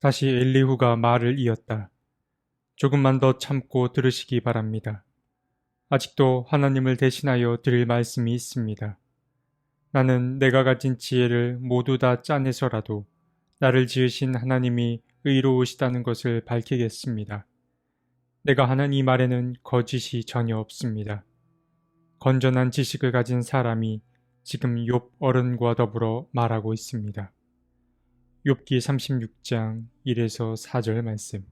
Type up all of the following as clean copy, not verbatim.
다시 엘리후가 말을 이었다. 조금만 더 참고 들으시기 바랍니다. 아직도 하나님을 대신하여 드릴 말씀이 있습니다. 나는 내가 가진 지혜를 모두 다 짜내서라도 나를 지으신 하나님이 의로우시다는 것을 밝히겠습니다. 내가 하는 이 말에는 거짓이 전혀 없습니다. 건전한 지식을 가진 사람이 지금 욥 어른과 더불어 말하고 있습니다. 욥기 36장 1에서 4절 말씀.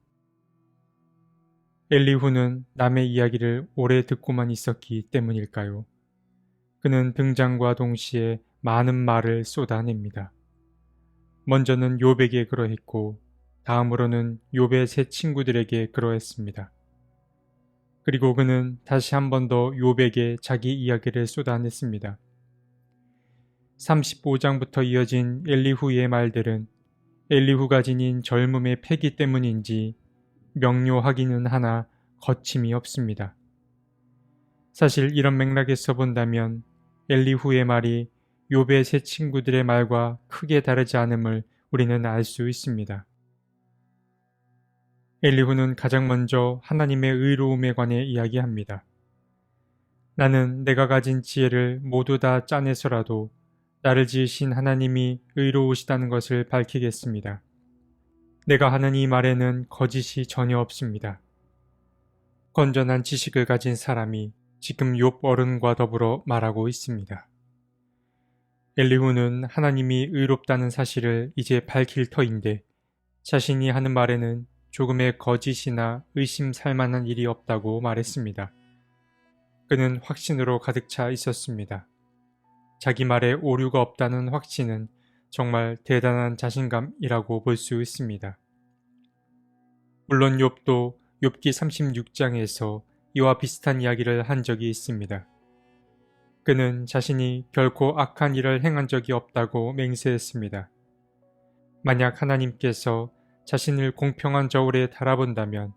엘리후는 남의 이야기를 오래 듣고만 있었기 때문일까요? 그는 등장과 동시에 많은 말을 쏟아냅니다. 먼저는 욥에게 그러했고 다음으로는 욥의 세 친구들에게 그러했습니다. 그리고 그는 다시 한 번 더 욥에게 자기 이야기를 쏟아냈습니다. 35장부터 이어진 엘리후의 말들은 엘리후가 지닌 젊음의 패기 때문인지 명료하기는 하나 거침이 없습니다. 사실 이런 맥락에서 본다면 엘리후의 말이 욥의 세 친구들의 말과 크게 다르지 않음을 우리는 알 수 있습니다. 엘리후는 가장 먼저 하나님의 의로움에 관해 이야기합니다. 나는 내가 가진 지혜를 모두 다 짜내서라도 나를 지으신 하나님이 의로우시다는 것을 밝히겠습니다. 내가 하는 이 말에는 거짓이 전혀 없습니다. 건전한 지식을 가진 사람이 지금 욥 어른과 더불어 말하고 있습니다. 엘리후는 하나님이 의롭다는 사실을 이제 밝힐 터인데 자신이 하는 말에는 조금의 거짓이나 의심살 만한 일이 없다고 말했습니다. 그는 확신으로 가득 차 있었습니다. 자기 말에 오류가 없다는 확신은 정말 대단한 자신감이라고 볼 수 있습니다. 물론 욥도 욥기 36장에서 이와 비슷한 이야기를 한 적이 있습니다. 그는 자신이 결코 악한 일을 행한 적이 없다고 맹세했습니다. 만약 하나님께서 자신을 공평한 저울에 달아본다면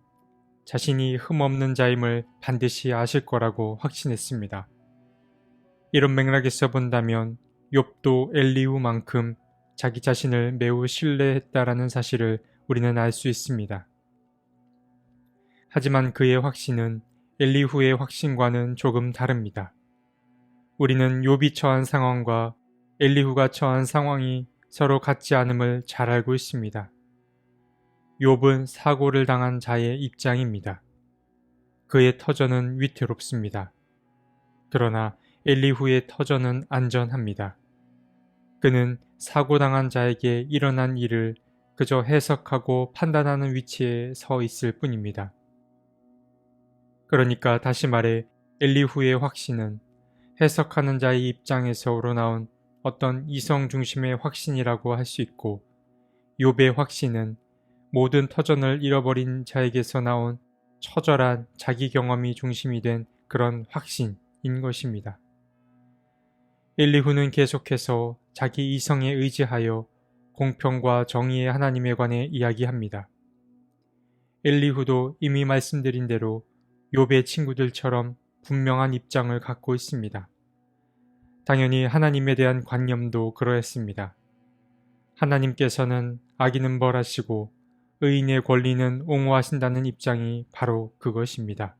자신이 흠없는 자임을 반드시 아실 거라고 확신했습니다. 이런 맥락에서 본다면 욥도 엘리후만큼 자기 자신을 매우 신뢰했다라는 사실을 우리는 알 수 있습니다. 하지만 그의 확신은 엘리후의 확신과는 조금 다릅니다. 우리는 욥이 처한 상황과 엘리후가 처한 상황이 서로 같지 않음을 잘 알고 있습니다. 욥은 사고를 당한 자의 입장입니다. 그의 터전은 위태롭습니다. 그러나 엘리후의 터전은 안전합니다. 그는 사고당한 자에게 일어난 일을 그저 해석하고 판단하는 위치에 서 있을 뿐입니다. 그러니까 다시 말해 엘리후의 확신은 해석하는 자의 입장에서 우러나온 어떤 이성 중심의 확신이라고 할 수 있고 욥의 확신은 모든 터전을 잃어버린 자에게서 나온 처절한 자기 경험이 중심이 된 그런 확신인 것입니다. 엘리후는 계속해서 자기 이성에 의지하여 공평과 정의의 하나님에 관해 이야기합니다. 엘리후도 이미 말씀드린 대로 욥의 친구들처럼 분명한 입장을 갖고 있습니다. 당연히 하나님에 대한 관념도 그러했습니다. 하나님께서는 악인은 벌하시고 의인의 권리는 옹호하신다는 입장이 바로 그것입니다.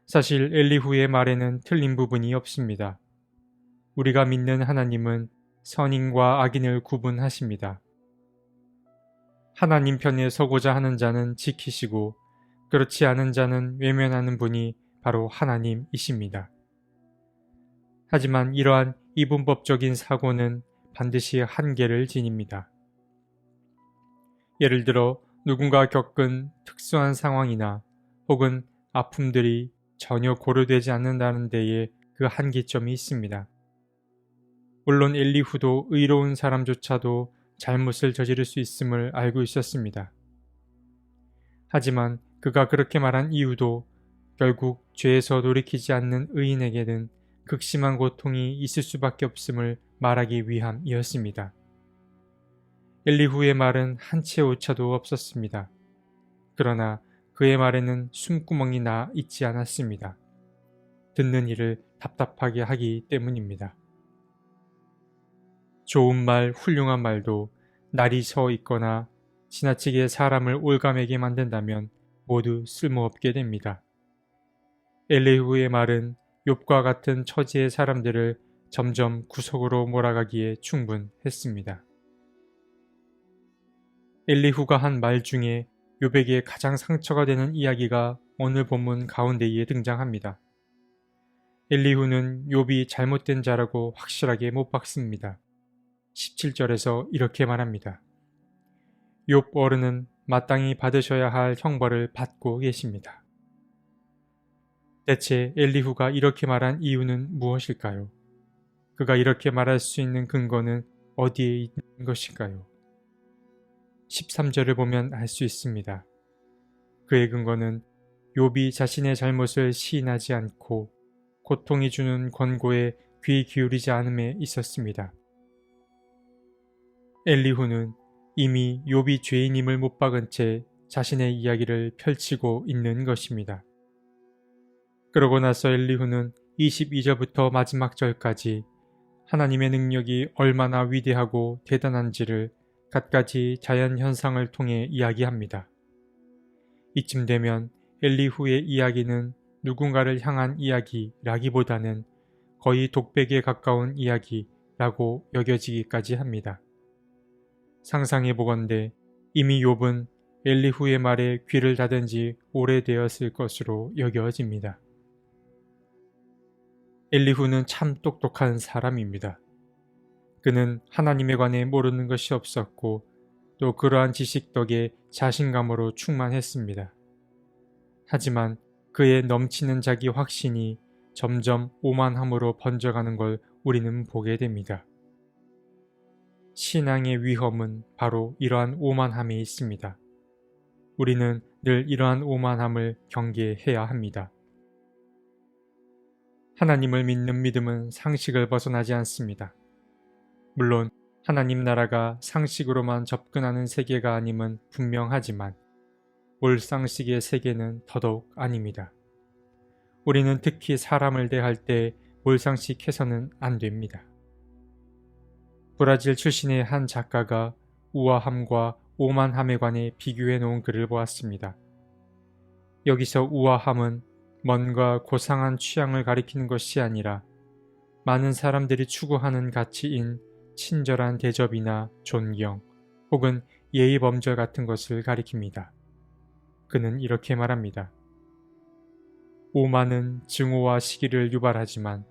사실 엘리후의 말에는 틀린 부분이 없습니다. 우리가 믿는 하나님은 선인과 악인을 구분하십니다. 하나님 편에 서고자 하는 자는 지키시고 그렇지 않은 자는 외면하는 분이 바로 하나님이십니다. 하지만 이러한 이분법적인 사고는 반드시 한계를 지닙니다. 예를 들어 누군가 겪은 특수한 상황이나 혹은 아픔들이 전혀 고려되지 않는다는 데에 그 한계점이 있습니다. 물론 엘리후도 의로운 사람조차도 잘못을 저지를 수 있음을 알고 있었습니다. 하지만 그가 그렇게 말한 이유도 결국 죄에서 돌이키지 않는 의인에게는 극심한 고통이 있을 수밖에 없음을 말하기 위함이었습니다. 엘리후의 말은 한 채 오차도 없었습니다. 그러나 그의 말에는 숨구멍이 나 있지 않았습니다. 듣는 이를 답답하게 하기 때문입니다. 좋은 말, 훌륭한 말도 날이 서 있거나 지나치게 사람을 올가매게 만든다면 모두 쓸모없게 됩니다. 엘리후의 말은 욥과 같은 처지의 사람들을 점점 구석으로 몰아가기에 충분했습니다. 엘리후가 한 말 중에 욥에게 가장 상처가 되는 이야기가 오늘 본문 가운데에 등장합니다. 엘리후는 욥이 잘못된 자라고 확실하게 못 박습니다. 17절에서 이렇게 말합니다. 욥 어른은 마땅히 받으셔야 할 형벌을 받고 계십니다. 대체 엘리후가 이렇게 말한 이유는 무엇일까요? 그가 이렇게 말할 수 있는 근거는 어디에 있는 것일까요? 13절을 보면 알 수 있습니다. 그의 근거는 욥이 자신의 잘못을 시인하지 않고 고통이 주는 권고에 귀 기울이지 않음에 있었습니다. 엘리후는 이미 욥이 죄인임을 못 박은 채 자신의 이야기를 펼치고 있는 것입니다. 그러고 나서 엘리후는 22절부터 마지막 절까지 하나님의 능력이 얼마나 위대하고 대단한지를 갖가지 자연현상을 통해 이야기합니다. 이쯤 되면 엘리후의 이야기는 누군가를 향한 이야기라기보다는 거의 독백에 가까운 이야기라고 여겨지기까지 합니다. 상상해보건대 이미 욥은 엘리후의 말에 귀를 닫은 지 오래되었을 것으로 여겨집니다. 엘리후는 참 똑똑한 사람입니다. 그는 하나님에 관해 모르는 것이 없었고 또 그러한 지식 덕에 자신감으로 충만했습니다. 하지만 그의 넘치는 자기 확신이 점점 오만함으로 번져가는 걸 우리는 보게 됩니다. 신앙의 위험은 바로 이러한 오만함에 있습니다. 우리는 늘 이러한 오만함을 경계해야 합니다. 하나님을 믿는 믿음은 상식을 벗어나지 않습니다. 물론 하나님 나라가 상식으로만 접근하는 세계가 아님은 분명하지만 몰상식의 세계는 더더욱 아닙니다. 우리는 특히 사람을 대할 때 몰상식해서는 안 됩니다. 브라질 출신의 한 작가가 우아함과 오만함에 관해 비교해 놓은 글을 보았습니다. 여기서 우아함은 뭔가 고상한 취향을 가리키는 것이 아니라 많은 사람들이 추구하는 가치인 친절한 대접이나 존경 혹은 예의범절 같은 것을 가리킵니다. 그는 이렇게 말합니다. 오만은 증오와 시기를 유발하지만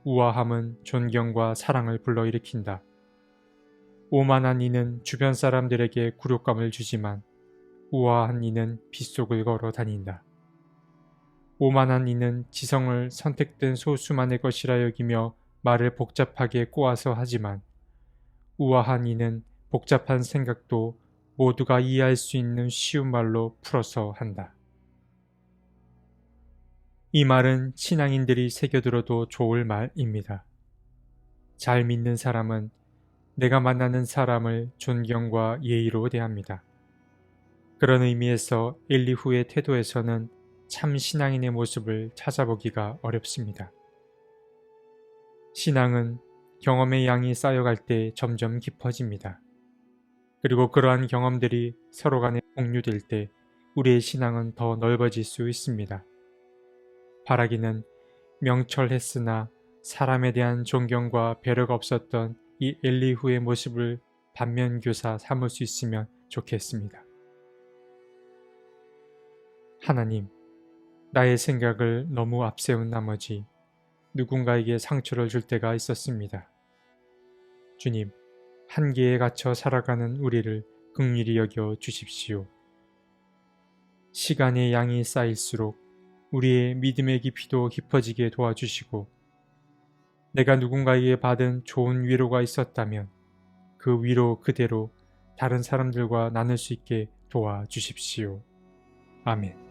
우아함은 존경과 사랑을 불러일으킨다. 오만한 이는 주변 사람들에게 굴욕감을 주지만 우아한 이는 빗속을 걸어 다닌다. 오만한 이는 지성을 선택된 소수만의 것이라 여기며 말을 복잡하게 꼬아서 하지만 우아한 이는 복잡한 생각도 모두가 이해할 수 있는 쉬운 말로 풀어서 한다. 이 말은 신앙인들이 새겨들어도 좋을 말입니다. 잘 믿는 사람은 내가 만나는 사람을 존경과 예의로 대합니다. 그런 의미에서 엘리후의 태도에서는 참 신앙인의 모습을 찾아보기가 어렵습니다. 신앙은 경험의 양이 쌓여갈 때 점점 깊어집니다. 그리고 그러한 경험들이 서로 간에 공유될 때 우리의 신앙은 더 넓어질 수 있습니다. 바라기는 명철했으나 사람에 대한 존경과 배려가 없었던 이 엘리후의 모습을 반면교사 삼을 수 있으면 좋겠습니다. 하나님, 나의 생각을 너무 앞세운 나머지 누군가에게 상처를 줄 때가 있었습니다. 주님, 한계에 갇혀 살아가는 우리를 긍휼히 여겨 주십시오. 시간의 양이 쌓일수록 우리의 믿음의 깊이도 깊어지게 도와주시고 내가 누군가에게 받은 좋은 위로가 있었다면 그 위로 그대로 다른 사람들과 나눌 수 있게 도와주십시오. 아멘.